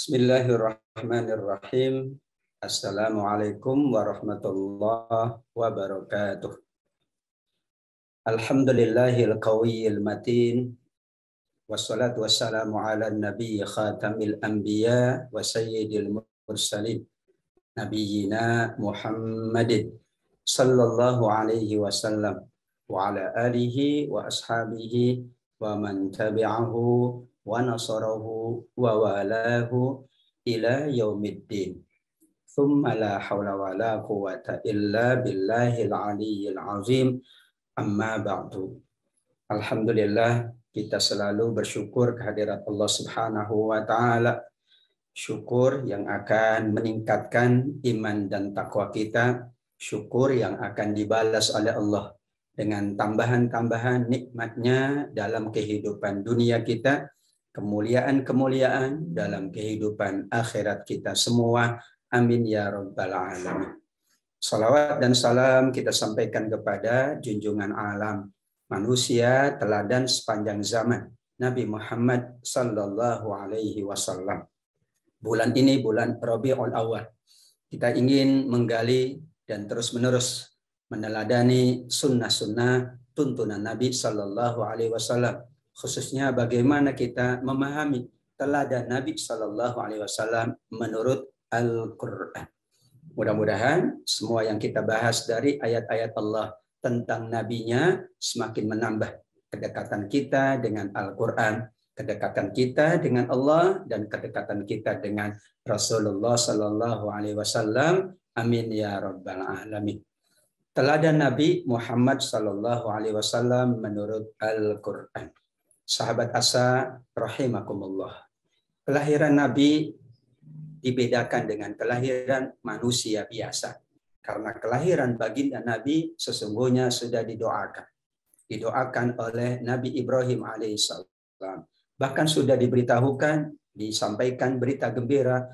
Bismillahirrahmanirrahim. Assalamualaikum warahmatullahi wabarakatuh. Alhamdulillahil qawiyyil matin. Wassalatu wassalamu ala nabiy khatamil anbiya wa sayyidil mursalin. Nabiyyina Muhammadin sallallahu alaihi wasallam wa ala alihi wa ashabihi wa man tabi'ahu wa nasarahu wa walahu ila yaumiddin. Thumma la hawla wa la quwwata illa billahil aliyyil azim. Amma ba'du. Alhamdulillah, kita selalu bersyukur kehadirat Allah Subhanahu wa taala. Syukur yang akan meningkatkan iman dan takwa kita, syukur yang akan dibalas oleh Allah dengan tambahan-tambahan nikmatnya dalam kehidupan dunia kita, kemuliaan-kemuliaan dalam kehidupan akhirat kita semua. Amin ya rabbal alamin. Salawat dan salam kita sampaikan kepada junjungan alam, manusia teladan sepanjang zaman, Nabi Muhammad sallallahu alaihi wasallam. Bulan ini bulan Rabiul Awal. Kita ingin menggali dan terus-menerus meneladani sunnah-sunnah tuntunan Nabi sallallahu alaihi wasallam. Khususnya bagaimana kita memahami teladan Nabi sallallahu alaihi wasallam menurut Al-Qur'an. Mudah-mudahan semua yang kita bahas dari ayat-ayat Allah tentang nabinya semakin menambah kedekatan kita dengan Al-Qur'an, kedekatan kita dengan Allah, dan kedekatan kita dengan Rasulullah sallallahu alaihi wasallam. Amin ya rabbal alamin. Teladan Nabi Muhammad sallallahu alaihi wasallam menurut Al-Qur'an. Sahabat asa rahimakumullah. Kelahiran Nabi dibedakan dengan kelahiran manusia biasa. Karena kelahiran baginda Nabi sesungguhnya sudah didoakan. Didoakan oleh Nabi Ibrahim alaihissalam. Bahkan sudah diberitahukan, disampaikan berita gembira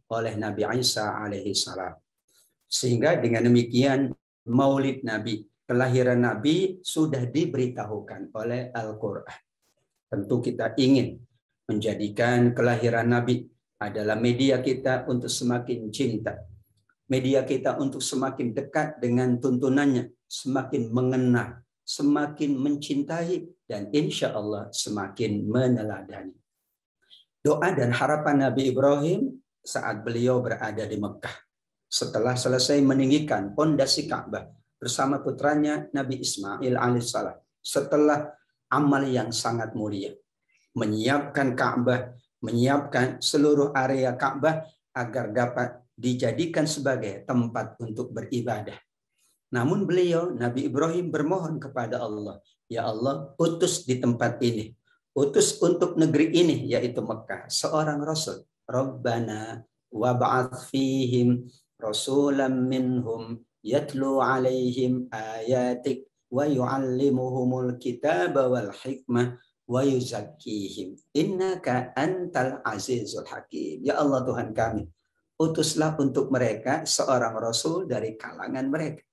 oleh Nabi Isa alaihissalam. Sehingga dengan demikian Maulid Nabi, kelahiran Nabi sudah diberitahukan oleh Al-Qur'an. Tentu kita ingin menjadikan kelahiran Nabi adalah media kita untuk semakin cinta. Media kita untuk semakin dekat dengan tuntunannya, semakin mengenal, semakin mencintai, dan insya Allah semakin meneladani. Doa dan harapan Nabi Ibrahim saat beliau berada di Mekah. Setelah selesai meninggikan pondasi Ka'bah bersama putranya Nabi Ismail alaihissalam. Setelah amal yang sangat mulia, menyiapkan Ka'bah, menyiapkan seluruh area Ka'bah agar dapat dijadikan sebagai tempat untuk beribadah. Namun beliau, Nabi Ibrahim, bermohon kepada Allah, ya Allah, utus di tempat ini, utus untuk negeri ini, yaitu Mekah, seorang Rasul. Rabbana wab'ath fihim rasulam minhum yatlu alaihim ayatik wa yu'allimuhumul kitaba wal hikmah wa yuzakkihim innaka antal azizul hakim. Ya Allah Tuhan kami, utuslah untuk mereka seorang rasul dari kalangan mereka.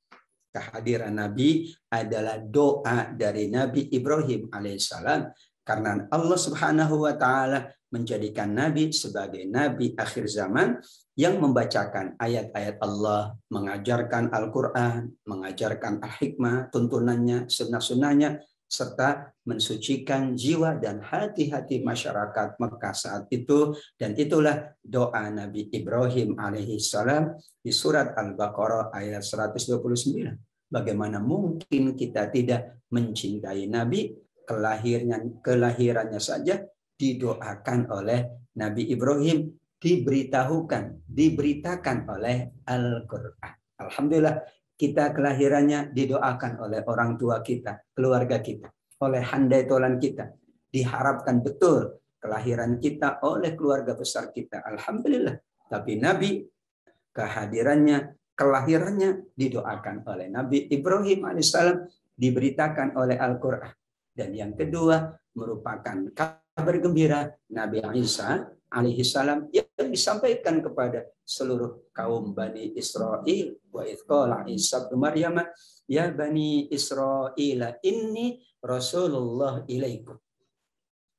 Kehadiran Nabi adalah doa dari Nabi Ibrahim alaihissalam, karena Allah Subhanahu wa taala menjadikan Nabi sebagai nabi akhir zaman yang membacakan ayat-ayat Allah, mengajarkan Al-Qur'an, mengajarkan Al-Hikmah, tuntunannya, sunnah-sunnahnya, serta mensucikan jiwa dan hati-hati masyarakat Mekah saat itu. Dan itulah doa Nabi Ibrahim alaihissalam di surat Al-Baqarah ayat 129. Bagaimana mungkin kita tidak mencintai Nabi? Kelahirannya saja didoakan oleh Nabi Ibrahim, diberitakan oleh Al-Qur'an. Alhamdulillah, kita kelahirannya didoakan oleh orang tua kita, keluarga kita, oleh handai tolan kita. Diharapkan betul kelahiran kita oleh keluarga besar kita. Alhamdulillah. Tapi Nabi, kelahirannya didoakan oleh Nabi Ibrahim alaihissalam, diberitakan oleh Al-Qur'an. Dan yang kedua merupakan kabar gembira Nabi Isa alaihissalam yang disampaikan kepada seluruh kaum Bani Israel. Wa idh qala Isa ibnu Maryam ya Bani Israel inni Rasulullah ilaikum.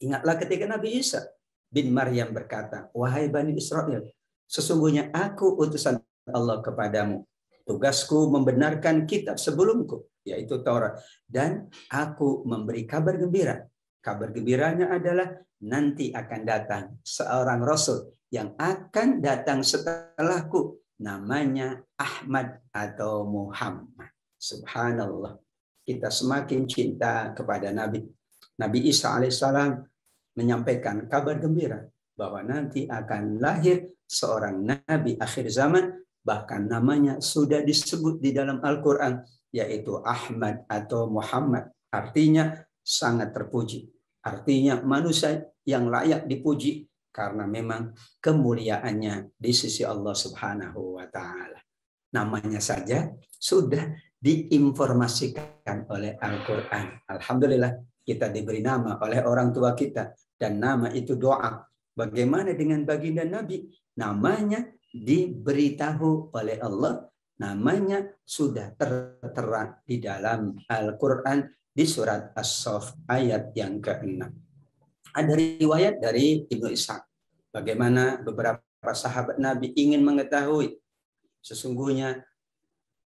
Ingatlah ketika Nabi Isa bin Maryam berkata, wahai Bani Israel, sesungguhnya aku utusan Allah kepadamu. Tugasku membenarkan kitab sebelumku, yaitu Taurat. Dan aku memberi kabar gembira. Kabar gembiranya adalah nanti akan datang seorang Rasul yang akan datang setelahku. Namanya Ahmad atau Muhammad. Subhanallah. Kita semakin cinta kepada Nabi. Nabi Isa alaihissalam menyampaikan kabar gembira bahwa nanti akan lahir seorang Nabi akhir zaman, bahkan namanya sudah disebut di dalam Al-Quran, yaitu Ahmad atau Muhammad. Artinya sangat terpuji. Artinya manusia yang layak dipuji karena memang kemuliaannya di sisi Allah Subhanahu wa Ta'ala. Namanya saja sudah diinformasikan oleh Al-Quran. Alhamdulillah kita diberi nama oleh orang tua kita dan nama itu doa. Bagaimana dengan baginda Nabi? Namanya diberitahu oleh Allah, namanya sudah tertera di dalam Al-Quran di surat As-Saff ayat yang ke-6. Ada riwayat dari Ibnu Ishaq bagaimana beberapa sahabat Nabi ingin mengetahui sesungguhnya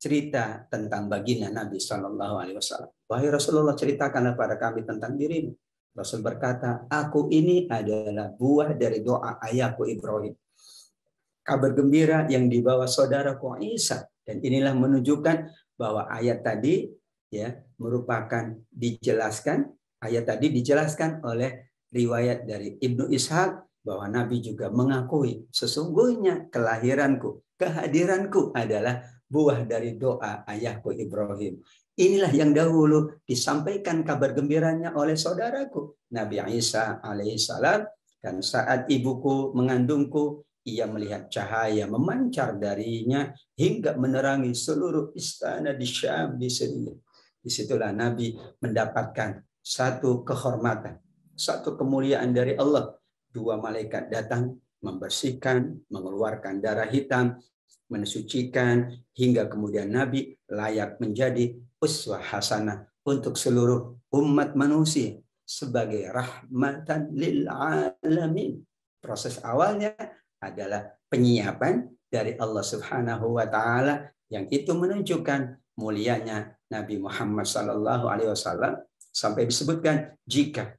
cerita tentang baginda Nabi Shallallahu Alaihi Wasallam. Wahai Rasulullah, ceritakanlah pada kami tentang dirimu. Rasul berkata, aku ini adalah buah dari doa ayahku Ibrahim. Kabar gembira yang dibawa saudaraku Isa. Dan inilah menunjukkan bahwa ayat tadi ya merupakan dijelaskan, ayat tadi dijelaskan oleh riwayat dari Ibnu Ishaq bahwa Nabi juga mengakui sesungguhnya kelahiranku, kehadiranku adalah buah dari doa ayahku Ibrahim. Inilah yang dahulu disampaikan kabar gembiranya oleh saudaraku Nabi Isa alaihissalam. Dan saat ibuku mengandungku, ia melihat cahaya memancar darinya hingga menerangi seluruh istana di Syam di sini. Disitulah Nabi mendapatkan satu kehormatan, satu kemuliaan dari Allah. Dua malaikat datang membersihkan, mengeluarkan darah hitam, mensucikan, hingga kemudian Nabi layak menjadi uswah hasanah untuk seluruh umat manusia sebagai rahmatan lil alamin. Proses awalnya adalah penyiapan dari Allah Subhanahu wa Ta'ala yang itu menunjukkan mulianya Nabi Muhammad sallallahu alaihi wasallam sampai disebutkan jika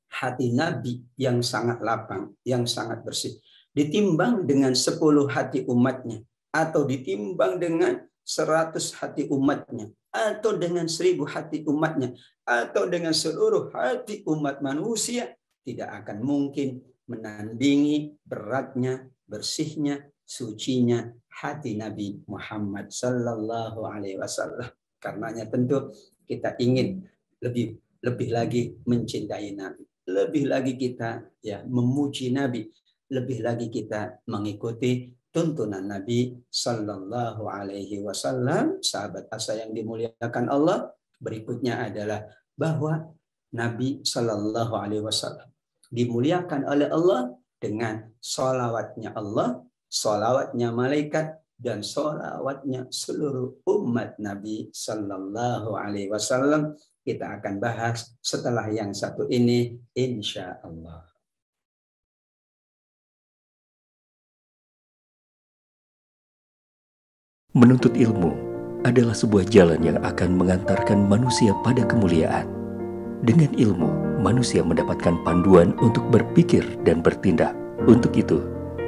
hati Nabi yang sangat lapang, yang sangat bersih ditimbang dengan 10 hati umatnya, atau ditimbang dengan 100 hati umatnya, atau dengan 1000 hati umatnya, atau dengan seluruh hati umat manusia, tidak akan mungkin menandingi beratnya, bersihnya, sucinya hati Nabi Muhammad sallallahu alaihi wasallam. Karenanya tentu kita ingin lebih lagi mencintai Nabi, lebih lagi kita ya memuji Nabi, lebih lagi kita mengikuti tuntunan Nabi Sallallahu Alaihi Wasallam. Sahabat asa yang dimuliakan Allah, berikutnya adalah bahwa Nabi Sallallahu Alaihi Wasallam dimuliakan oleh Allah dengan sholawatnya Allah, sholawatnya malaikat, dan sholawatnya seluruh umat Nabi Sallallahu Alaihi Wasallam. Kita akan bahas setelah yang satu ini, insya Allah. Menuntut ilmu adalah sebuah jalan yang akan mengantarkan manusia pada kemuliaan. Dengan ilmu, manusia mendapatkan panduan untuk berpikir dan bertindak. Untuk itu,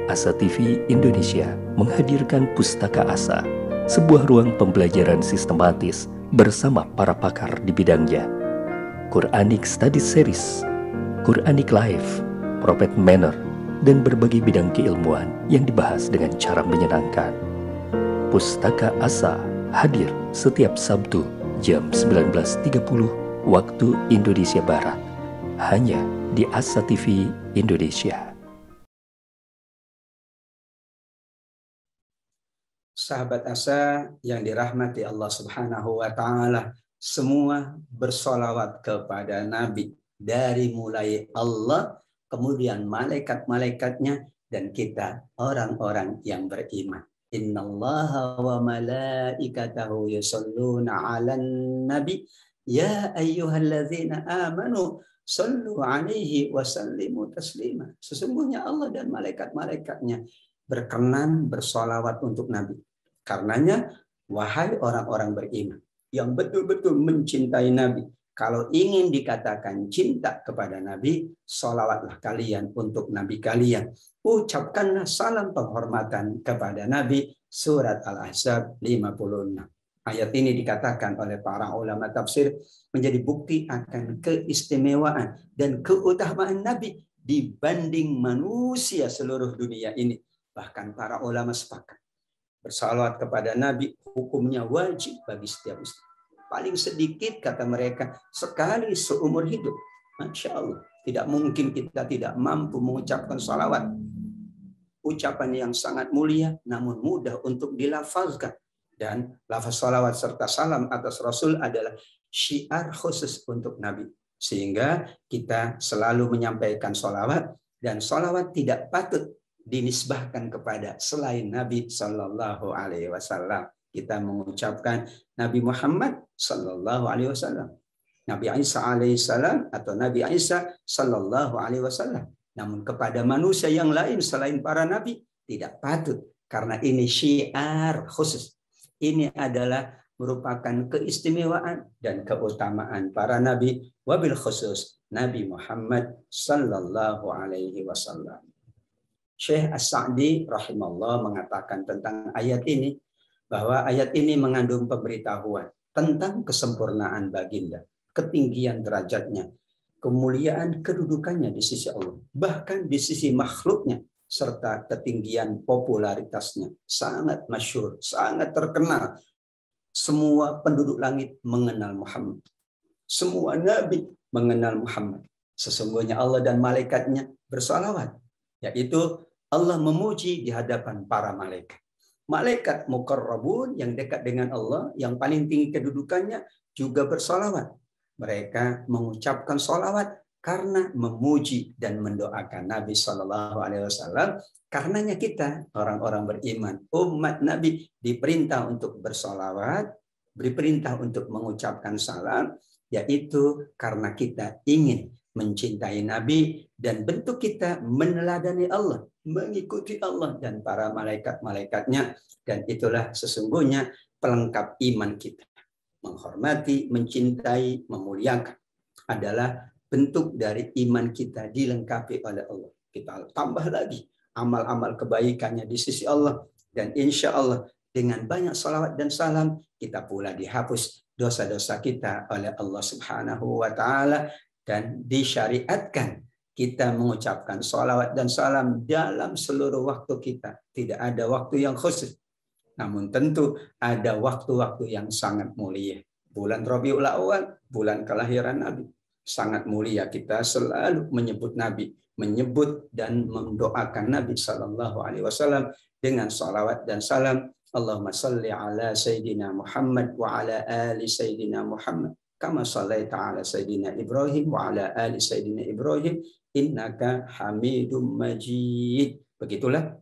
Asa TV Indonesia menghadirkan Pustaka Asa, sebuah ruang pembelajaran sistematis bersama para pakar di bidangnya. Quranic Study Series, Quranic Life, Prophet Manner, dan berbagai bidang keilmuan yang dibahas dengan cara menyenangkan. Pustaka Asa hadir setiap Sabtu jam 19.30 waktu Indonesia Barat, hanya di Asa TV Indonesia. Sahabat Asa yang dirahmati Allah Subhanahu wa Ta'ala, semua bersolawat kepada Nabi dari mulai Allah, kemudian malaikat-malaikatnya, dan kita orang-orang yang beriman. Innallaha wa malaikatahu yusholluna 'alan nabi ya ayyuhalladzina amanu Sallu alaihi wa sallimu taslima. Sesungguhnya Allah dan malaikat-malaikatnya berkenan bersolawat untuk Nabi. Karenanya, wahai orang-orang beriman yang betul-betul mencintai Nabi, kalau ingin dikatakan cinta kepada Nabi, sholawatlah kalian untuk Nabi kalian. Ucapkanlah salam penghormatan kepada Nabi. Surat Al-Ahzab 56. Ayat ini dikatakan oleh para ulama tafsir menjadi bukti akan keistimewaan dan keutamaan Nabi dibanding manusia seluruh dunia ini. Bahkan para ulama sepakat bersalawat kepada Nabi hukumnya wajib bagi setiap muslim. Paling sedikit kata mereka sekali seumur hidup. Masya Allah, tidak mungkin kita tidak mampu mengucapkan salawat. Ucapan yang sangat mulia namun mudah untuk dilafazkan. Dan lafaz salawat serta salam atas Rasul adalah syiar khusus untuk Nabi. Sehingga kita selalu menyampaikan salawat, dan salawat tidak patut dinisbahkan kepada selain Nabi Sallallahu Alaihi Wasallam. Kita mengucapkan Nabi Muhammad Sallallahu Alaihi Wasallam, Nabi Isa alaihissalam atau Nabi Isa Sallallahu Alaihi Wasallam. Namun kepada manusia yang lain selain para nabi tidak patut, karena ini syiar khusus. Ini adalah merupakan keistimewaan dan keutamaan para nabi, wabil khusus Nabi Muhammad Sallallahu Alaihi Wasallam. Syekh As-Sa'di rahimahullah mengatakan tentang ayat ini, bahwa ayat ini mengandung pemberitahuan tentang kesempurnaan baginda, ketinggian derajatnya, kemuliaan kedudukannya di sisi Allah, bahkan di sisi makhluknya, serta ketinggian popularitasnya. Sangat masyhur, sangat terkenal. Semua penduduk langit mengenal Muhammad. Semua nabi mengenal Muhammad. Sesungguhnya Allah dan malaikatnya bersalawat, yaitu Allah memuji di hadapan para malaikat. Malaikat muqarrabun yang dekat dengan Allah, yang paling tinggi kedudukannya, juga bersalawat. Mereka mengucapkan salawat karena memuji dan mendoakan Nabi Shallallahu Alaihi Wasallam. Karenanya kita orang-orang beriman, umat Nabi diperintah untuk bersalawat, diperintah untuk mengucapkan salam, yaitu karena kita ingin mencintai Nabi dan bentuk kita meneladani Allah, mengikuti Allah dan para malaikat-malaikatnya, dan itulah sesungguhnya pelengkap iman kita. Menghormati, mencintai, memuliakan adalah bentuk dari iman kita dilengkapi oleh Allah. Kita tambah lagi amal-amal kebaikannya di sisi Allah, dan insya Allah dengan banyak salawat dan salam kita pula dihapus dosa-dosa kita oleh Allah Subhanahu wa Ta'ala, dan disyariatkan kita mengucapkan salawat dan salam dalam seluruh waktu kita. Tidak ada waktu yang khusus, namun tentu ada waktu-waktu yang sangat mulia. Bulan Rabiul Awal, bulan kelahiran Nabi, sangat mulia. Kita selalu menyebut Nabi, menyebut dan mendoakan Nabi Sallallahu Alaihi Wasallam dengan salawat dan salam. Allahumma salli ala Sayyidina Muhammad wa ala ali Sayyidina Muhammad kama sallaita ala Sayyidina Ibrahim wa ala ali Sayyidina Ibrahim innaka Hamidum Majid. Begitulah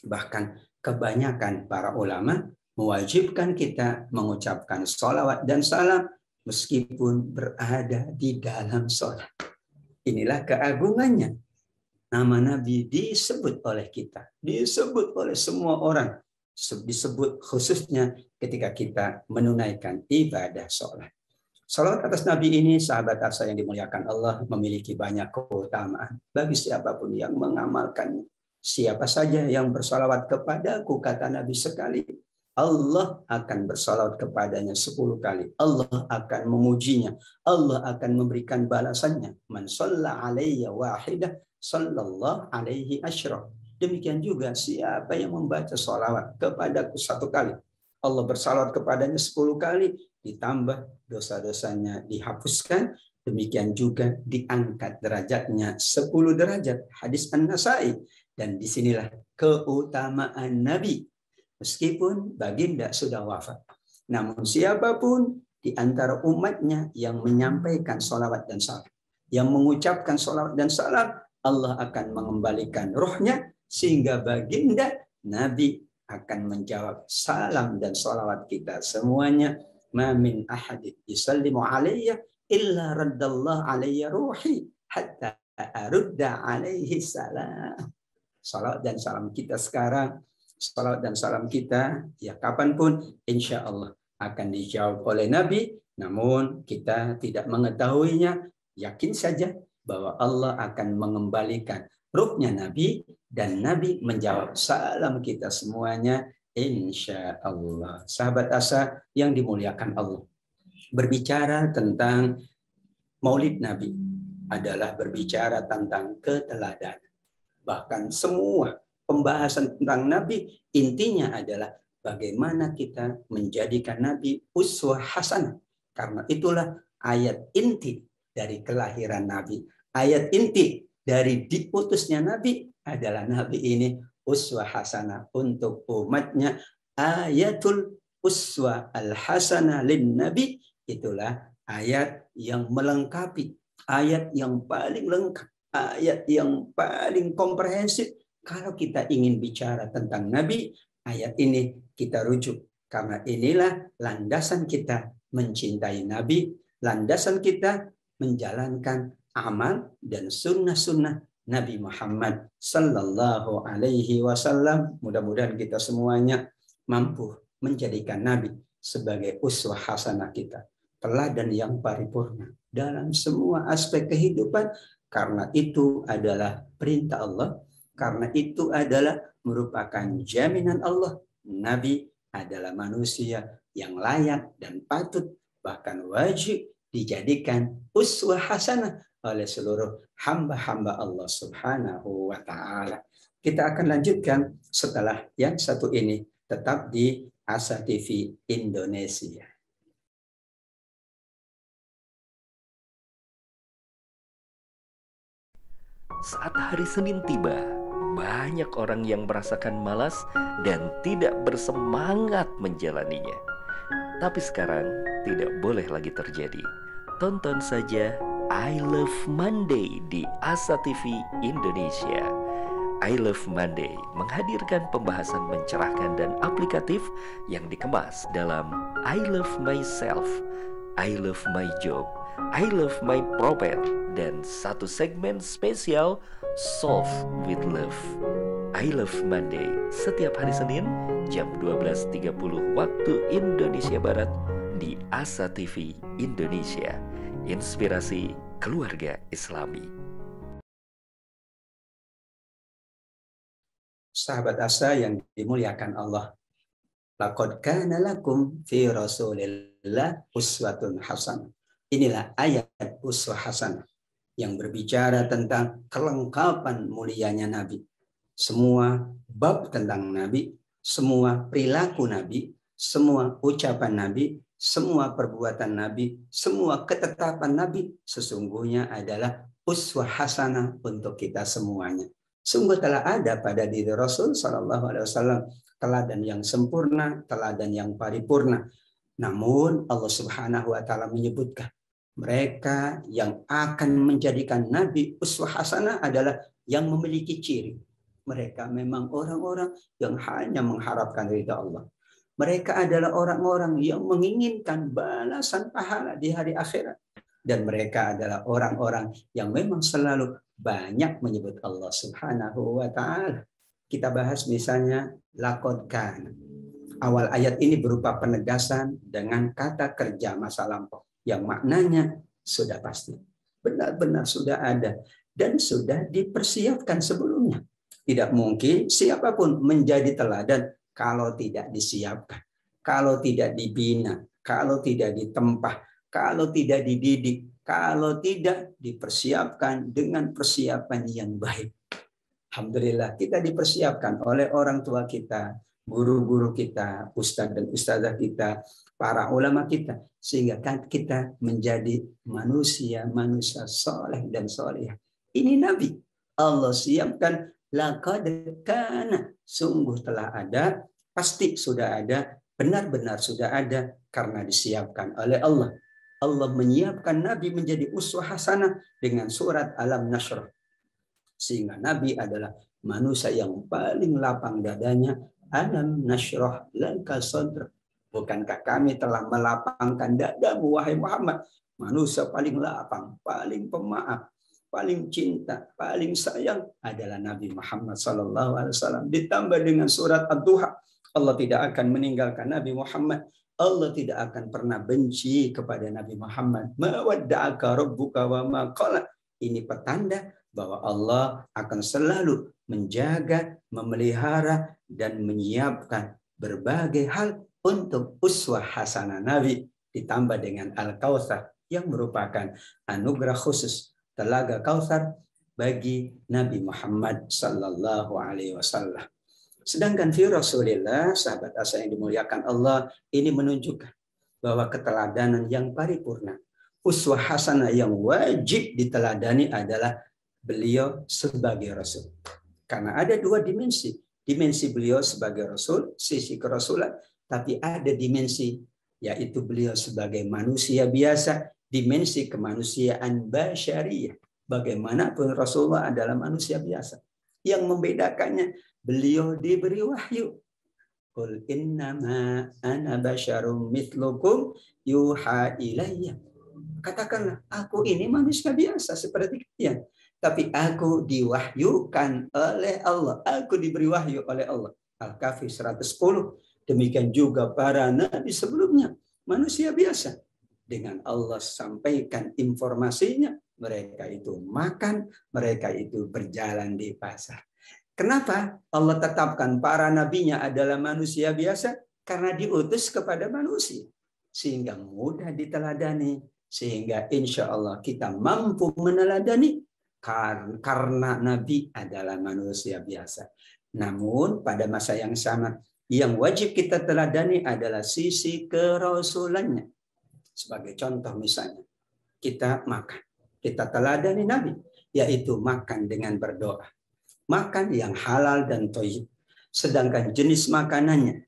bahkan kebanyakan para ulama mewajibkan kita mengucapkan salawat dan salam meskipun berada di dalam sholat. Inilah keagungannya. Nama Nabi disebut oleh kita, disebut oleh semua orang, disebut khususnya ketika kita menunaikan ibadah sholat. Salawat atas Nabi ini, sahabat Asa yang dimuliakan Allah, memiliki banyak keutamaan bagi siapapun yang mengamalkannya. Siapa saja yang bersalawat kepadaku, kata Nabi, sekali, Allah akan bersalawat kepadanya 10 kali. Allah akan memujinya. Allah akan memberikan balasannya. Man shalla alayya wahidah, sallallahu alaihi asyra. Demikian juga siapa yang membaca salawat kepadaku 1 kali, Allah bersalawat kepadanya 10 kali, ditambah dosa-dosanya dihapuskan. Demikian juga diangkat derajatnya 10 derajat. Hadis An-Nasai. Dan disinilah keutamaan Nabi. Meskipun baginda sudah wafat, namun siapapun di antara umatnya yang menyampaikan salawat dan salam, yang mengucapkan salawat dan salam, Allah akan mengembalikan rohnya, sehingga baginda Nabi akan menjawab salam dan salawat kita semuanya. Ma min ahadin yusallimu alayya illa raddallahu alayya ruhi hatta arudda alaihi salam. Salawat dan salam kita sekarang, salawat dan salam kita ya kapanpun insya Allah akan dijawab oleh Nabi. Namun kita tidak mengetahuinya. Yakin saja bahwa Allah akan mengembalikan ruhnya Nabi dan Nabi menjawab salam kita semuanya insya Allah. Sahabat Asa yang dimuliakan Allah, berbicara tentang Maulid Nabi adalah berbicara tentang keteladanan. Bahkan semua pembahasan tentang Nabi intinya adalah bagaimana kita menjadikan Nabi uswah hasanah. Karena itulah ayat inti dari kelahiran Nabi. Ayat inti dari diutusnya Nabi adalah Nabi ini uswah hasanah untuk umatnya. Ayatul uswah al-hasanah lin Nabi, itulah ayat yang melengkapi, ayat yang paling lengkap, ayat yang paling komprehensif. Kalau kita ingin bicara tentang Nabi, ayat ini kita rujuk. Karena inilah landasan kita mencintai Nabi, landasan kita menjalankan amal dan sunnah-sunnah Nabi Muhammad Sallallahu Alaihi Wasallam. Mudah-mudahan kita semuanya mampu menjadikan Nabi sebagai uswah hasanah kita, teladan yang paripurna dalam semua aspek kehidupan. Karena itu adalah perintah Allah, karena itu adalah merupakan jaminan Allah. Nabi adalah manusia yang layak dan patut, bahkan wajib dijadikan uswah hasanah oleh seluruh hamba-hamba Allah Subhanahu wa Ta'ala. Kita akan lanjutkan setelah yang satu ini, tetap di Asa TV Indonesia. Saat hari Senin tiba, banyak orang yang merasakan malas dan tidak bersemangat menjalaninya. Tapi sekarang tidak boleh lagi terjadi. Tonton saja I Love Monday di Asa TV Indonesia. I Love Monday menghadirkan pembahasan mencerahkan dan aplikatif yang dikemas dalam I Love Myself, I Love My Job, I Love My Prophet, dan satu segmen spesial Solve with Love. I Love Monday setiap hari Senin jam 12.30 waktu Indonesia Barat di Asa TV Indonesia. Inspirasi keluarga Islami. Sahabat Asa yang dimuliakan Allah, laqad kana lakum fi Rasulillah uswatun hasanah. Inilah ayat uswah hasanah yang berbicara tentang kelengkapan mulianya Nabi. Semua bab tentang Nabi, semua perilaku Nabi, semua ucapan Nabi, semua perbuatan Nabi, semua ketetapan Nabi sesungguhnya adalah uswah hasanah untuk kita semuanya. Sungguh telah ada pada diri Rasul Sallallahu Alaihi Wasallam teladan yang sempurna, teladan yang paripurna. Namun Allah Subhanahu Wa Taala menyebutkan mereka yang akan menjadikan Nabi uswah hasanah adalah yang memiliki ciri. Mereka memang orang-orang yang hanya mengharapkan ridha Allah. Mereka adalah orang-orang yang menginginkan balasan pahala di hari akhirat. Dan mereka adalah orang-orang yang memang selalu banyak menyebut Allah Subhanahu wa Ta'ala. Kita bahas misalnya laqad kana. Awal ayat ini berupa penegasan dengan kata kerja masa lampau yang maknanya sudah pasti, benar-benar sudah ada dan sudah dipersiapkan sebelumnya. Tidak mungkin siapapun menjadi teladan kalau tidak disiapkan, kalau tidak dibina, kalau tidak ditempah, kalau tidak dididik, kalau tidak dipersiapkan dengan persiapan yang baik. Alhamdulillah kita dipersiapkan oleh orang tua kita, guru-guru kita, ustadz dan ustazah kita, para ulama kita, sehingga kita menjadi manusia soleh dan soleh. Ini Nabi Allah siapkan, laqad kana, sungguh telah ada, pasti sudah ada, benar-benar sudah ada karena disiapkan oleh Allah. Allah menyiapkan Nabi menjadi uswah hasanah dengan surat Alam Nashrah. Sehingga Nabi adalah manusia yang paling lapang dadanya. Alam nashrah laka sadrak. Bukankah kami telah melapangkan dadamu wahai Muhammad? Manusia paling lapang, paling pemaaf, paling cinta, paling sayang adalah Nabi Muhammad SAW. Ditambah dengan surat Ad-Duha, Allah tidak akan meninggalkan Nabi Muhammad. Allah tidak akan pernah benci kepada Nabi Muhammad. Ma wadda'aka rabbuka wa ma qala. Ini petanda bahwa Allah akan selalu menjaga, memelihara, dan menyiapkan berbagai hal untuk uswah hasanah Nabi. Ditambah dengan Al-Kautsar yang merupakan anugerah khusus, telaga Kautsar bagi Nabi Muhammad sallallahu alaihi wasallam. Sedangkan fi Rasulillah, sahabat asa yang dimuliakan Allah, ini menunjukkan bahwa keteladanan yang paripurna, uswah hasanah yang wajib diteladani adalah beliau sebagai Rasul. Karena ada dua dimensi. Dimensi beliau sebagai Rasul, sisi kerasulan, tapi ada dimensi yaitu beliau sebagai manusia biasa, dimensi kemanusiaan basyariyah. Bagaimanapun Rasulullah adalah manusia biasa. Yang membedakannya, beliau diberi wahyu. Qul innama ana basyarum mithlukum yuha ilayya. Katakanlah, aku ini manusia biasa seperti kalian. Tapi aku diwahyukan oleh Allah. Aku diberi wahyu oleh Allah. Al-Kahfi 110. Demikian juga para nabi sebelumnya. Manusia biasa. Dengan Allah sampaikan informasinya. Mereka itu makan. Mereka itu berjalan di pasar. Kenapa Allah tetapkan para nabinya adalah manusia biasa? Karena diutus kepada manusia. Sehingga mudah diteladani. Sehingga insya Allah kita mampu meneladani. Karena Nabi adalah manusia biasa. Namun pada masa yang sama, yang wajib kita teladani adalah sisi kerasulannya. Sebagai contoh misalnya, kita makan. Kita teladani Nabi, yaitu makan dengan berdoa. Makan yang halal dan thayyib. Sedangkan jenis makanannya,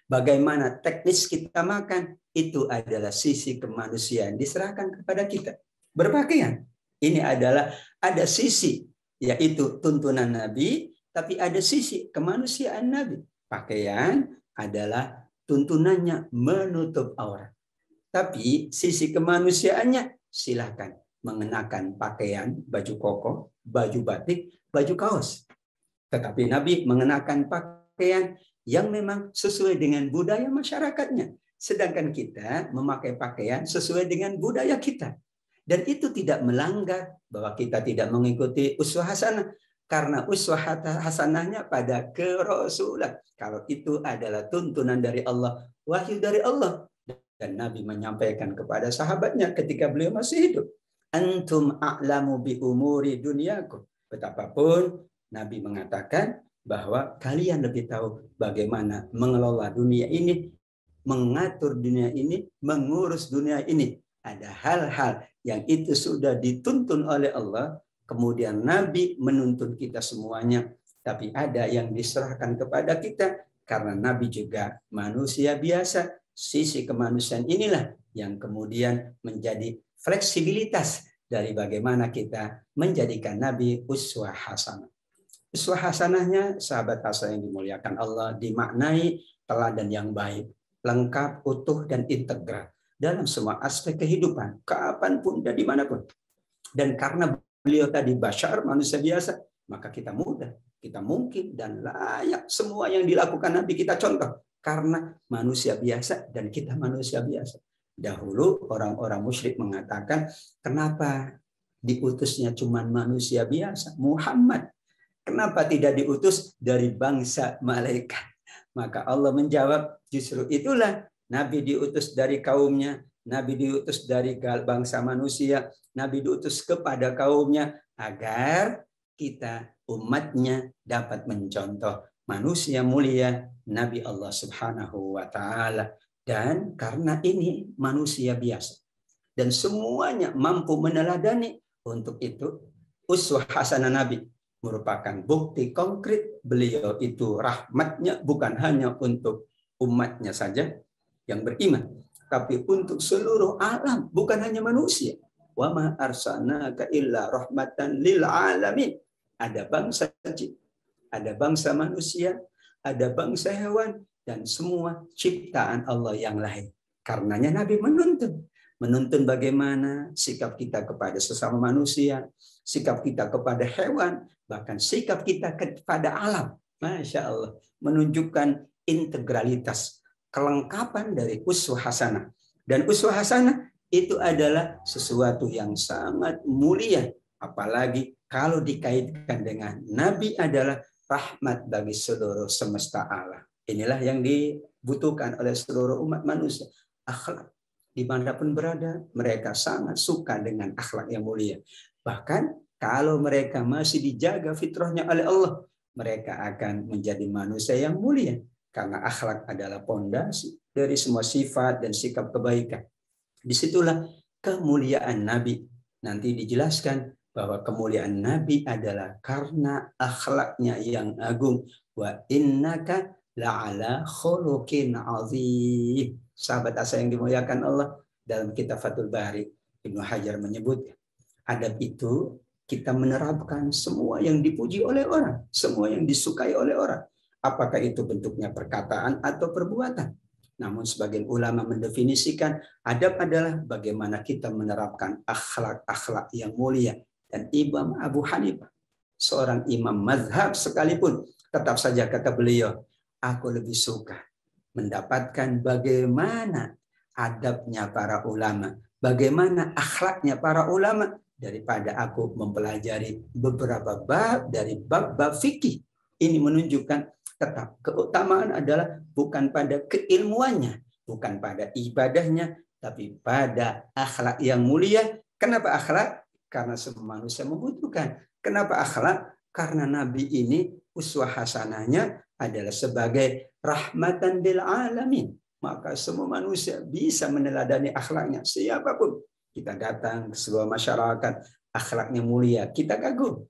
bagaimana teknis kita makan, itu adalah sisi kemanusiaan diserahkan kepada kita. Berpakaian, ini adalah ada sisi, yaitu tuntunan Nabi, tapi ada sisi kemanusiaan Nabi. Pakaian adalah tuntunannya menutup aurat. Tapi sisi kemanusiaannya silakan mengenakan pakaian, baju koko, baju batik, baju kaos. Tetapi Nabi mengenakan pakaian yang memang sesuai dengan budaya masyarakatnya. Sedangkan kita memakai pakaian sesuai dengan budaya kita. Dan itu tidak melanggar bahwa kita tidak mengikuti uswah hasanah. Karena uswah hasanahnya pada kerasulan. Kalau itu adalah tuntunan dari Allah, wahyu dari Allah. Dan Nabi menyampaikan kepada sahabatnya ketika beliau masih hidup. Antum a'lamu bi umuri dunyakum. Betapapun Nabi mengatakan bahwa kalian lebih tahu bagaimana mengelola dunia ini, mengatur dunia ini, mengurus dunia ini. Ada hal-hal yang itu sudah dituntun oleh Allah, kemudian Nabi menuntun kita semuanya, tapi ada yang diserahkan kepada kita karena Nabi juga manusia biasa. Sisi kemanusiaan inilah yang kemudian menjadi fleksibilitas dari bagaimana kita menjadikan Nabi uswah hasanah. Uswah hasanahnya, sahabat hasanah yang dimuliakan Allah, dimaknai teladan yang baik, lengkap, utuh, dan integral dalam semua aspek kehidupan, kapanpun dan dimanapun. Dan karena beliau tadi basyar, manusia biasa, maka kita mudah, kita mungkin, dan layak semua yang dilakukan Nabi kita contoh. Karena manusia biasa dan kita manusia biasa. Dahulu orang-orang musyrik mengatakan, kenapa diutusnya cuma manusia biasa? Muhammad, kenapa tidak diutus dari bangsa malaikat? Maka Allah menjawab, justru itulah Nabi diutus dari kaumnya, Nabi diutus dari bangsa manusia, Nabi diutus kepada kaumnya, agar kita umatnya dapat mencontoh manusia mulia Nabi Allah Subhanahu wa Ta'ala. Dan karena ini manusia biasa dan semuanya mampu meneladani, untuk itu uswah hasanah Nabi merupakan bukti konkret beliau itu rahmatnya bukan hanya untuk umatnya saja yang beriman, tapi untuk seluruh alam, bukan hanya manusia. Wa ma arsalnaka illa rahmatan lil alamin. Ada bangsa jin, ada bangsa manusia, ada bangsa hewan, dan semua ciptaan Allah yang lain. Karenanya Nabi menuntun menuntun bagaimana sikap kita kepada sesama manusia, sikap kita kepada hewan, bahkan sikap kita kepada alam. Masya Allah, menunjukkan integralitas, kelengkapan dari uswah hasanah. Dan uswah hasanah itu adalah sesuatu yang sangat mulia, apalagi kalau dikaitkan dengan Nabi adalah rahmat bagi seluruh semesta alam. Inilah yang dibutuhkan oleh seluruh umat manusia. Akhlak. Dimanapun berada, mereka sangat suka dengan akhlak yang mulia. Bahkan kalau mereka masih dijaga fitrahnya oleh Allah, mereka akan menjadi manusia yang mulia. Karena akhlak adalah pondasi dari semua sifat dan sikap kebaikan. Disitulah kemuliaan Nabi. Nanti dijelaskan bahwa kemuliaan Nabi adalah karena akhlaknya yang agung. Wa innaka la'ala khuluqin azim. Sahabat asa yang dimuliakan Allah, dalam kitab Fathul Bari, Ibnu Hajar menyebutkan, adab itu kita menerapkan semua yang dipuji oleh orang, semua yang disukai oleh orang. Apakah itu bentuknya perkataan atau perbuatan. Namun sebagian ulama mendefinisikan adab adalah bagaimana kita menerapkan akhlak-akhlak yang mulia. Dan Imam Abu Hanifah, seorang imam mazhab sekalipun, tetap saja kata beliau, aku lebih suka mendapatkan bagaimana adabnya para ulama, bagaimana akhlaknya para ulama, daripada aku mempelajari beberapa bab dari bab-bab fikih. Ini menunjukkan tetap keutamaan adalah bukan pada keilmuannya, bukan pada ibadahnya, tapi pada akhlak yang mulia. Kenapa akhlak? Karena semua manusia membutuhkan. Kenapa akhlak? Karena Nabi ini uswah hasanahnya adalah sebagai rahmatan lil alamin. Maka semua manusia bisa meneladani akhlaknya. Siapapun kita datang ke sebuah masyarakat, akhlaknya mulia, kita kagum.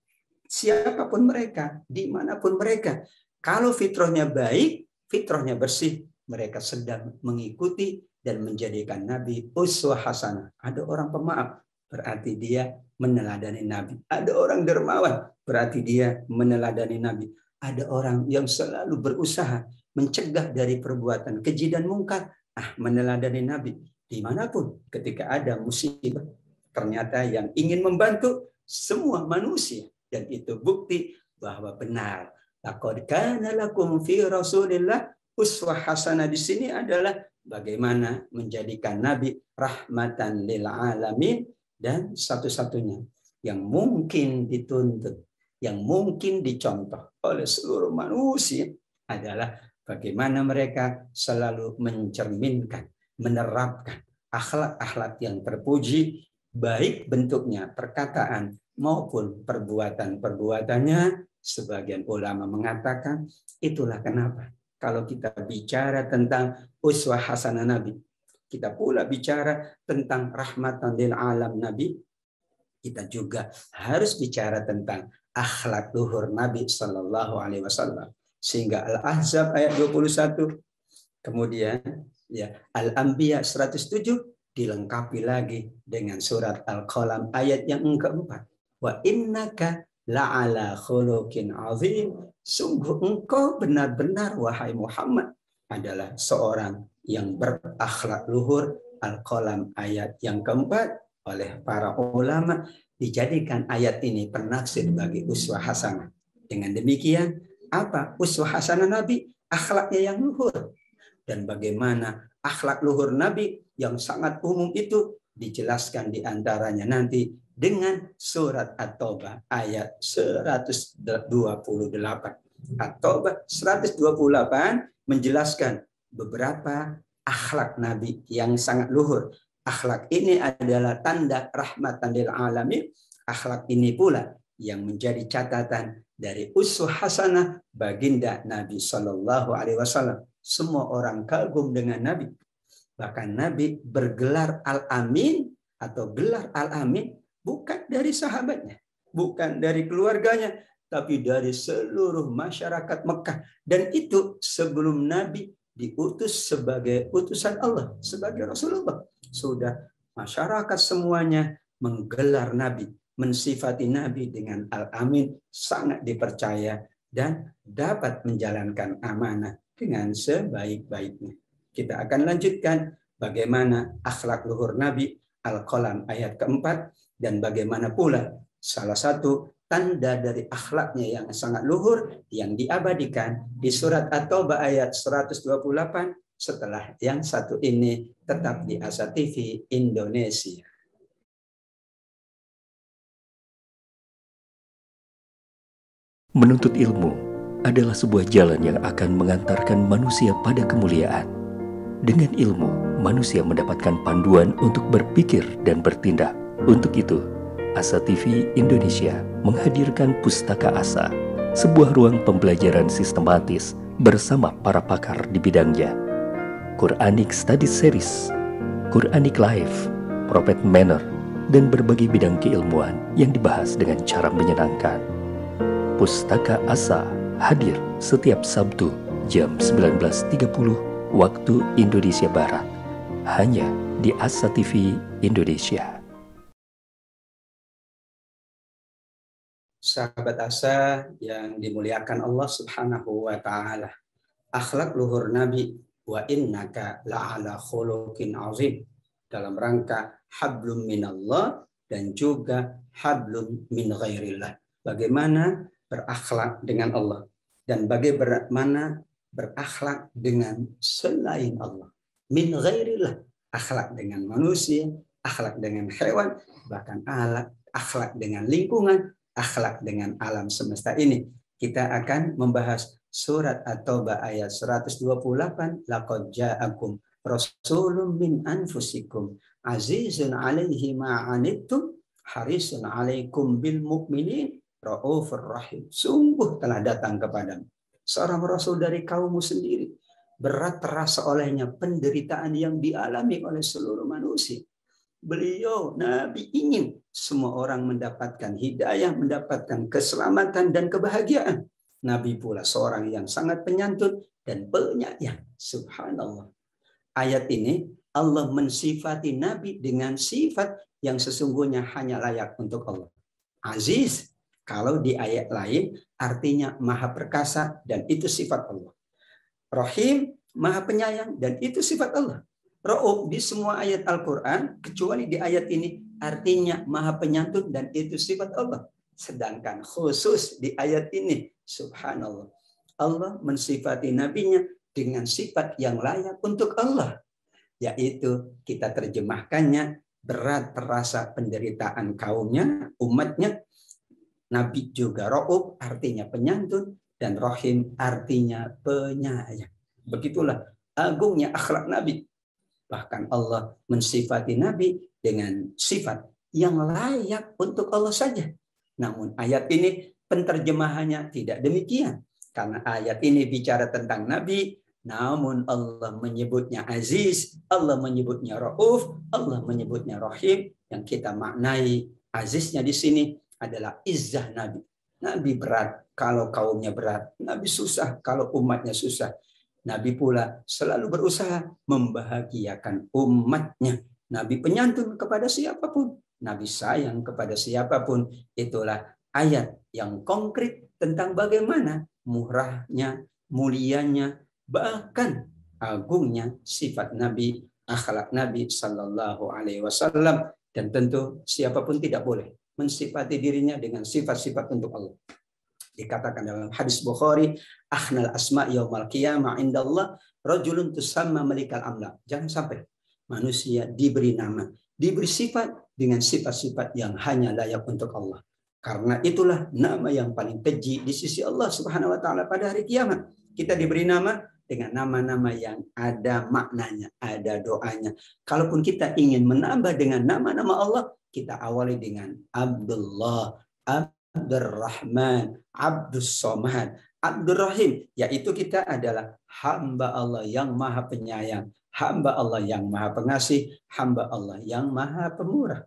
Siapapun mereka, dimanapun mereka, kalau fitrahnya baik, fitrahnya bersih, mereka sedang mengikuti dan menjadikan Nabi uswah hasanah. Ada orang pemaaf, berarti dia meneladani Nabi. Ada orang dermawan, berarti dia meneladani Nabi. Ada orang yang selalu berusaha mencegah dari perbuatan keji dan mungkar, meneladani Nabi. Dimanapun ketika ada musibah, ternyata yang ingin membantu semua manusia. Dan itu bukti bahwa benar. Laqad kana lakum fi Rasulillah uswah hasanah. Di sini adalah bagaimana menjadikan Nabi rahmatan lil alamin, dan satu-satunya yang mungkin dituntut, yang mungkin dicontoh oleh seluruh manusia adalah bagaimana mereka selalu mencerminkan, menerapkan akhlak-akhlak yang terpuji, baik bentuknya perkataan maupun perbuatan-perbuatannya. Sebagian ulama mengatakan itulah kenapa kalau kita bicara tentang uswah hasanah Nabi, kita pula bicara tentang rahmatan lil alam Nabi, kita juga harus bicara tentang akhlak luhur Nabi Sallallahu Alaihi Wasallam. Sehingga Al-Ahzab ayat 21, kemudian ya Al-Anbiya 107 dilengkapi lagi dengan surat Al-Qalam ayat yang keempat. Wa innaka la'ala khuluqin azim. Sungguh engkau benar-benar wahai Muhammad adalah seorang yang berakhlak luhur. Al-Qalam ayat yang keempat. Oleh para ulama dijadikan ayat ini penaksir bagi uswah hasanah. Dengan demikian, apa uswah hasanah Nabi? Akhlaknya yang luhur. Dan bagaimana akhlak luhur Nabi yang sangat umum itu dijelaskan diantaranya nanti dengan surat At-Taubah ayat 128. At-Taubah 128 menjelaskan beberapa akhlak Nabi yang sangat luhur. Akhlak ini adalah tanda rahmatan lil alamin. Akhlak ini pula yang menjadi catatan dari uswah hasanah baginda Nabi Sallallahu Alaihi Wasallam. Semua orang kagum dengan Nabi. Bahkan Nabi bergelar Al-Amin atau gelar Al-Amin bukan dari sahabatnya, bukan dari keluarganya, tapi dari seluruh masyarakat Mekah. Dan itu sebelum Nabi diutus sebagai utusan Allah, sebagai Rasulullah. Sudah masyarakat semuanya menggelar Nabi, mensifati Nabi dengan Al-Amin, sangat dipercaya dan dapat menjalankan amanah dengan sebaik-baiknya. Kita akan lanjutkan bagaimana akhlak luhur Nabi, Al-Qalam ayat keempat, dan bagaimana pula salah satu tanda dari akhlaknya yang sangat luhur yang diabadikan di surat At-Taubah ayat 128 setelah yang satu ini tetap di Asa TV Indonesia. Menuntut ilmu adalah sebuah jalan yang akan mengantarkan manusia pada kemuliaan. Dengan ilmu, manusia mendapatkan panduan untuk berpikir dan bertindak. Untuk itu, Asa TV Indonesia menghadirkan Pustaka Asa, sebuah ruang pembelajaran sistematis bersama para pakar di bidangnya. Quranic Study Series, Quranic Life, Prophet Manner, dan berbagai bidang keilmuan yang dibahas dengan cara menyenangkan. Pustaka Asa hadir setiap Sabtu jam 19.30 waktu Indonesia Barat, hanya di Asa TV Indonesia. Sahabat Asa yang dimuliakan Allah Subhanahu wa Ta'ala, akhlak luhur Nabi, wa innaka la'ala khuluqin azim, dalam rangka hablum minallah dan juga hablum min ghairillah. Bagaimana berakhlak dengan Allah dan bagaimana berakhlak dengan selain Allah. Min ghairillah, akhlak dengan manusia, akhlak dengan hewan, bahkan akhlak dengan lingkungan, akhlak dengan alam semesta ini. Kita akan membahas surat At-Taubah ayat 128, laqad ja'akum rasulun min anfusikum azizun 'alaihi ma 'anittum harisun 'alaikum bil mu'minin raufur rahim. Sungguh telah datang kepadamu seorang rasul dari kaummu sendiri, berat terasa olehnya penderitaan yang dialami oleh seluruh manusia. Beliau Nabi ingin semua orang mendapatkan hidayah, mendapatkan keselamatan dan kebahagiaan. Nabi pula seorang yang sangat penyantun dan penyayang. Subhanallah. Ayat ini Allah mensifati Nabi dengan sifat yang sesungguhnya hanya layak untuk Allah. Aziz, kalau di ayat lain artinya maha perkasa dan itu sifat Allah. Rahim, maha penyayang dan itu sifat Allah. Ra'uf di semua ayat Al-Quran kecuali di ayat ini artinya maha penyantun dan itu sifat Allah. Sedangkan khusus di ayat ini, subhanallah, Allah mensifati nabinya dengan sifat yang layak untuk Allah, yaitu kita terjemahkannya berat terasa penderitaan kaumnya, umatnya. Nabi juga Ra'uf artinya penyantun dan Rahim artinya penyayang. Begitulah agungnya akhlak Nabi. Bahkan Allah mensifati Nabi dengan sifat yang layak untuk Allah saja. Namun ayat ini penterjemahannya tidak demikian. Karena ayat ini bicara tentang Nabi, namun Allah menyebutnya Aziz, Allah menyebutnya Ra'uf, Allah menyebutnya Rahim. Yang kita maknai Aziznya di sini adalah izzah Nabi. Nabi berat kalau kaumnya berat. Nabi susah kalau umatnya susah. Nabi pula selalu berusaha membahagiakan umatnya. Nabi penyantun kepada siapapun. Nabi sayang kepada siapapun. Itulah ayat yang konkret tentang bagaimana murahnya, mulianya, bahkan agungnya sifat Nabi, akhlak Nabi Sallallahu Alaihi Wasallam. Dan tentu siapapun tidak boleh mensifati dirinya dengan sifat-sifat untuk Allah. Dikatakan dalam hadis Bukhari, akhnal asma yaumal qiyamah indallah rajulun tusamma malikal amlak. Jangan sampai manusia diberi nama, diberi sifat dengan sifat-sifat yang hanya layak untuk Allah. Karena itulah nama yang paling keji di sisi Allah Subhanahu wa taala pada hari kiamat. Kita diberi nama dengan nama-nama yang ada maknanya, ada doanya. Kalaupun kita ingin menambah dengan nama-nama Allah, kita awali dengan Abdullah, Abdurrahman, Abdus Somad, Abdurrahim, yaitu kita adalah hamba Allah yang maha penyayang, hamba Allah yang maha pengasih, hamba Allah yang maha pemurah.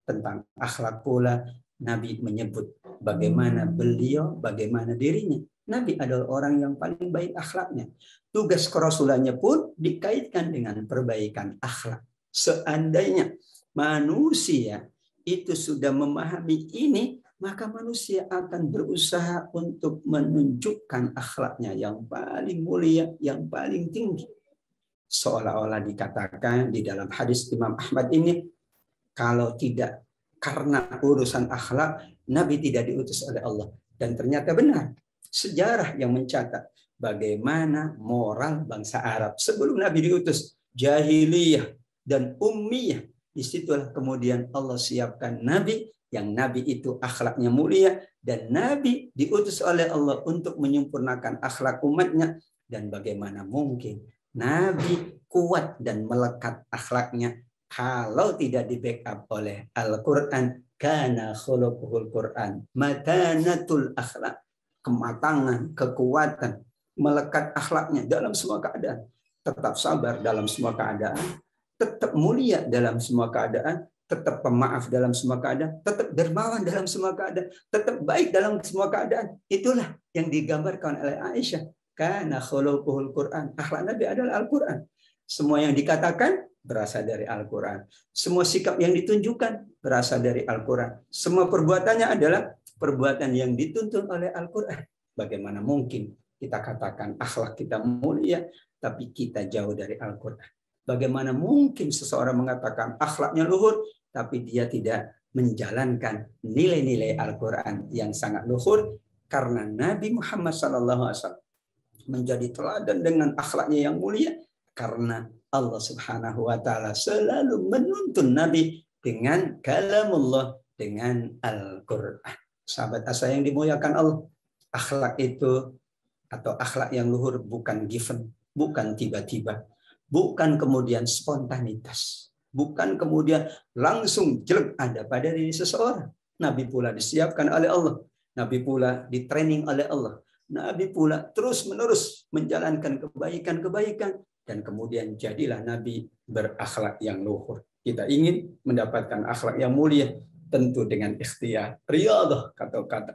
Tentang akhlak pula, Nabi menyebut bagaimana beliau, bagaimana dirinya. Nabi adalah orang yang paling baik akhlaknya. Tugas kerasulannya pun dikaitkan dengan perbaikan akhlak. Seandainya manusia itu sudah memahami ini, maka manusia akan berusaha untuk menunjukkan akhlaknya yang paling mulia, yang paling tinggi. Seolah-olah dikatakan di dalam hadis Imam Ahmad ini, kalau tidak karena urusan akhlak, Nabi tidak diutus oleh Allah. Dan ternyata benar. Sejarah yang mencatat bagaimana moral bangsa Arab sebelum Nabi diutus, jahiliyah dan ummiyah. Disitulah kemudian Allah siapkan Nabi, yang Nabi itu akhlaknya mulia, dan Nabi diutus oleh Allah untuk menyempurnakan akhlak umatnya. Dan bagaimana mungkin Nabi kuat dan melekat akhlaknya kalau tidak di-backup oleh Al-Quran. Kana khuluquhul Quran matanatul akhlak, kematangan, kekuatan, melekat akhlaknya dalam semua keadaan, tetap sabar dalam semua keadaan, tetap mulia dalam semua keadaan, tetap pemaaf dalam semua keadaan, tetap dermawan dalam semua keadaan, tetap baik dalam semua keadaan. Itulah yang digambarkan oleh Aisyah. Kana khuluquhul Quran. Akhlak Nabi adalah Al-Quran. Semua yang dikatakan berasal dari Al-Quran. Semua sikap yang ditunjukkan berasal dari Al-Quran. Semua perbuatannya adalah perbuatan yang dituntun oleh Al-Quran. Bagaimana mungkin kita katakan akhlak kita mulia, tapi kita jauh dari Al-Quran? Bagaimana mungkin seseorang mengatakan akhlaknya luhur, tapi dia tidak menjalankan nilai-nilai Al-Quran yang sangat luhur? Karena Nabi Muhammad SAW menjadi teladan dengan akhlaknya yang mulia, karena Allah Subhanahu wa Ta'ala selalu menuntun Nabi dengan kalamullah, dengan Al-Quran. Sahabat asa yang dimuliakan Allah, akhlak itu atau akhlak yang luhur bukan given, bukan tiba-tiba, bukan kemudian spontanitas, bukan kemudian langsung jelek ada pada diri seseorang. Nabi pula disiapkan oleh Allah, Nabi pula ditraining oleh Allah, Nabi pula terus-menerus menjalankan kebaikan-kebaikan, dan kemudian jadilah Nabi berakhlak yang luhur. Kita ingin mendapatkan akhlak yang mulia, tentu dengan ikhtiar, riyadhah,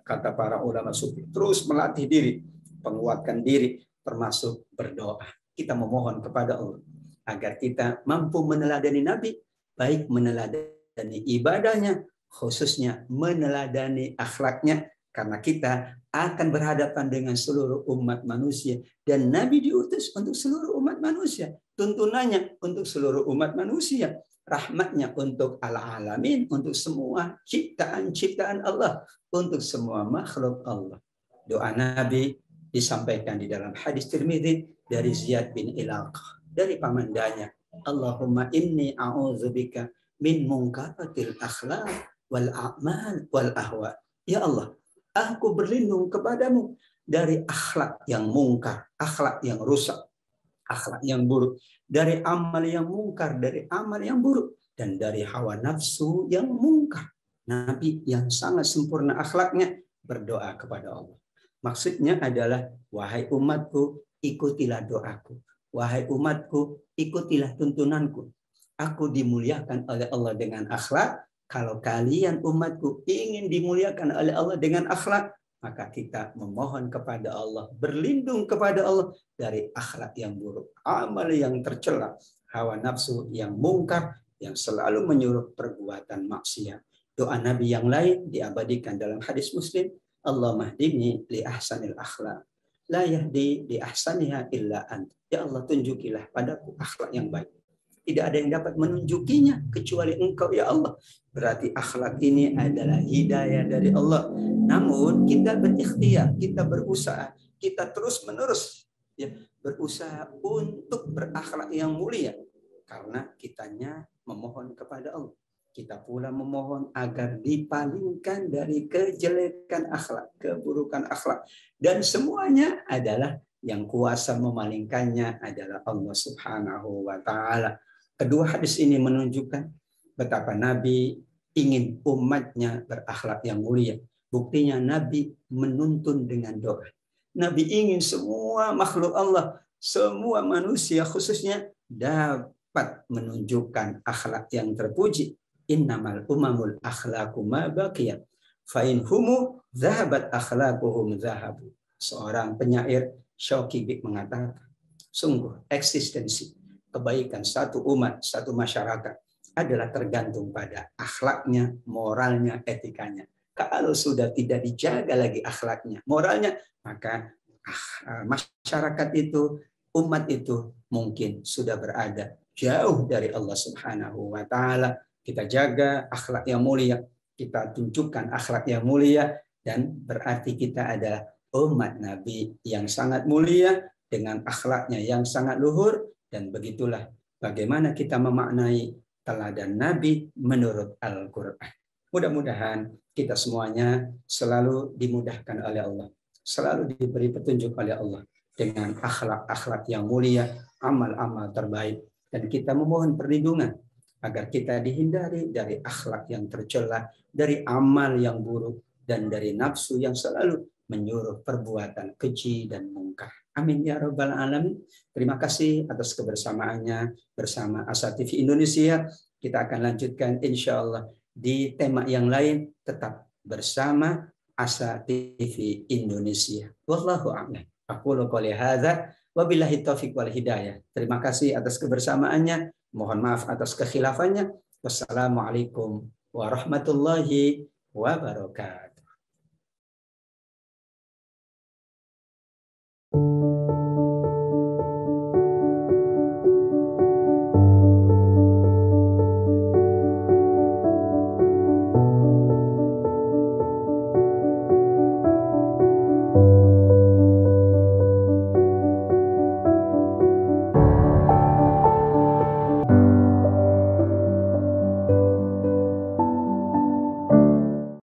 kata para ulama sufi. Terus melatih diri, penguatkan diri, termasuk berdoa. Kita memohon kepada Allah agar kita mampu meneladani Nabi, baik meneladani ibadahnya, khususnya meneladani akhlaknya, karena kita akan berhadapan dengan seluruh umat manusia, dan Nabi diutus untuk seluruh umat manusia, tuntunannya untuk seluruh umat manusia, rahmatnya untuk al-alamin, untuk semua ciptaan-ciptaan Allah, untuk semua makhluk Allah. Doa Nabi disampaikan di dalam hadis Tirmidzi dari Ziyad bin Ilaqah, dari pamandanya, Allahumma inni a'udzubika min munkaratil akhlaq wal a'mal wal ahwa. Ya Allah, aku berlindung kepadamu dari akhlak yang mungkar, akhlak yang rusak, akhlak yang buruk, dari amal yang mungkar, dari amal yang buruk, dan dari hawa nafsu yang mungkar. Nabi yang sangat sempurna akhlaknya berdoa kepada Allah. Maksudnya adalah, wahai umatku, ikutilah doaku. Wahai umatku, ikutilah tuntunanku. Aku dimuliakan oleh Allah dengan akhlak. Kalau kalian umatku ingin dimuliakan oleh Allah dengan akhlak, maka kita memohon kepada Allah, berlindung kepada Allah dari akhlak yang buruk, amal yang tercela, hawa nafsu yang mungkar, yang selalu menyuruh perbuatan maksiat. Doa Nabi yang lain diabadikan dalam hadis Muslim, Allahumma hdini li ahsanil akhlak, la yahdi li ahsaniha illa ant. Ya Allah, tunjukilah padaku akhlak yang baik. Tidak ada yang dapat menunjukinya kecuali Engkau, ya Allah. Berarti akhlak ini adalah hidayah dari Allah. Namun kita berikhtiar, kita berusaha, kita terus-menerus ya, berusaha untuk berakhlak yang mulia. Karena kitanya memohon kepada Allah. Kita pula memohon agar dipalingkan dari kejelekan akhlak, keburukan akhlak. Dan semuanya adalah yang kuasa memalingkannya adalah Allah Subhanahu wa Ta'ala. Kedua hadis ini menunjukkan betapa Nabi ingin umatnya berakhlak yang mulia. Buktinya Nabi menuntun dengan doa. Nabi ingin semua makhluk Allah, semua manusia khususnya dapat menunjukkan akhlak yang terpuji. Innamal umamul akhlaqu ma baqiyat fa in humu zahabat akhlaquhum zahabu. Seorang penyair Syauqi mengatakan, sungguh eksistensi kebaikan satu umat, satu masyarakat adalah tergantung pada akhlaknya, moralnya, etikanya. Kalau sudah tidak dijaga lagi akhlaknya, moralnya, maka masyarakat itu umat itu mungkin sudah berada jauh dari Allah Subhanahu wa taala. Kita jaga akhlak yang mulia, kita tunjukkan akhlak yang mulia, dan berarti kita adalah umat Nabi yang sangat mulia dengan akhlaknya yang sangat luhur. Dan begitulah bagaimana kita memaknai teladan Nabi menurut Al-Quran. Mudah-mudahan kita semuanya selalu dimudahkan oleh Allah, selalu diberi petunjuk oleh Allah dengan akhlak-akhlak yang mulia, amal-amal terbaik. Dan kita memohon perlindungan agar kita dihindari dari akhlak yang tercela, dari amal yang buruk, dan dari nafsu yang selalu menyuruh perbuatan keji dan mungkar. Amin ya rabbal alamin. Terima kasih atas kebersamaannya bersama Asa TV Indonesia. Kita akan lanjutkan insya Allah di tema yang lain, tetap bersama Asa TV Indonesia. Wallahu a'lam. Aqulu qouli hadza wa billahi taufiq wal hidayah. Terima kasih atas kebersamaannya. Mohon maaf atas kekhilafannya. Wassalamualaikum warahmatullahi wabarakatuh.